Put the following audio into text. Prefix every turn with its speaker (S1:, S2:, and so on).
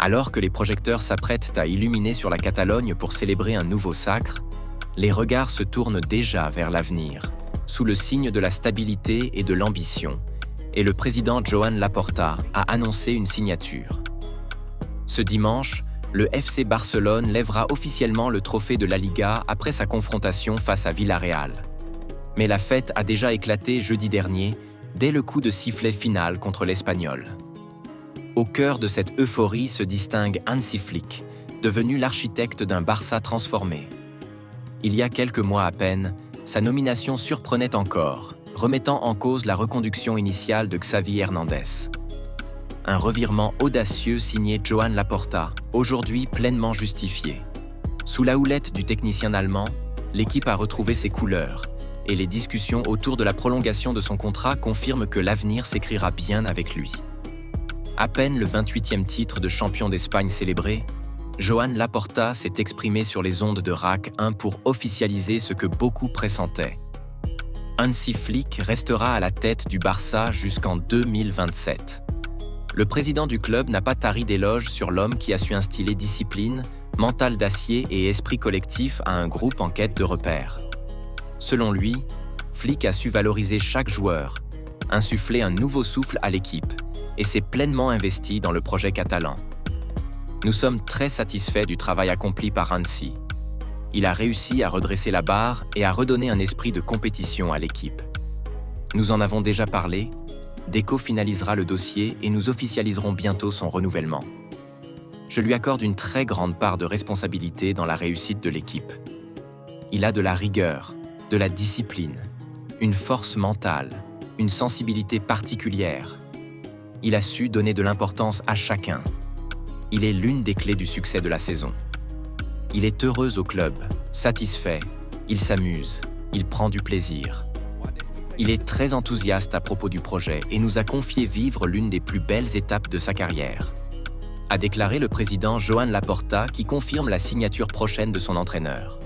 S1: Alors que les projecteurs s'apprêtent à illuminer sur la Catalogne pour célébrer un nouveau sacre, les regards se tournent déjà vers l'avenir, sous le signe de la stabilité et de l'ambition, et le président Joan Laporta a annoncé une signature. Ce dimanche, le FC Barcelone lèvera officiellement le trophée de la Liga après sa confrontation face à Villarreal. Mais la fête a déjà éclaté jeudi dernier, dès le coup de sifflet final contre l'Espagnol. Au cœur de cette euphorie se distingue Hansi Flick, devenu l'architecte d'un Barça transformé. Il y a quelques mois à peine, sa nomination surprenait encore, remettant en cause la reconduction initiale de Xavi Hernandez. Un revirement audacieux signé Joan Laporta, aujourd'hui pleinement justifié. Sous la houlette du technicien allemand, l'équipe a retrouvé ses couleurs, et les discussions autour de la prolongation de son contrat confirment que l'avenir s'écrira bien avec lui. À peine le 28e titre de champion d'Espagne célébré, Joan Laporta s'est exprimé sur les ondes de RAC 1 pour officialiser ce que beaucoup pressentaient. Hansi Flick restera à la tête du Barça jusqu'en 2027. Le président du club n'a pas tari d'éloges sur l'homme qui a su instiller discipline, mental d'acier et esprit collectif à un groupe en quête de repères. Selon lui, Flick a su valoriser chaque joueur, insuffler un nouveau souffle à l'équipe et s'est pleinement investi dans le projet catalan. Nous sommes très satisfaits du travail accompli par Hansi. Il a réussi à redresser la barre et à redonner un esprit de compétition à l'équipe. Nous en avons déjà parlé, Deco finalisera le dossier et nous officialiserons bientôt son renouvellement. Je lui accorde une très grande part de responsabilité dans la réussite de l'équipe. Il a de la rigueur, de la discipline, une force mentale, une sensibilité particulière. Il a su donner de l'importance à chacun. Il est l'une des clés du succès de la saison. Il est heureux au club, satisfait, il s'amuse, il prend du plaisir. Il est très enthousiaste à propos du projet et nous a confié vivre l'une des plus belles étapes de sa carrière, a déclaré le président Joan Laporta qui confirme la signature prochaine de son entraîneur.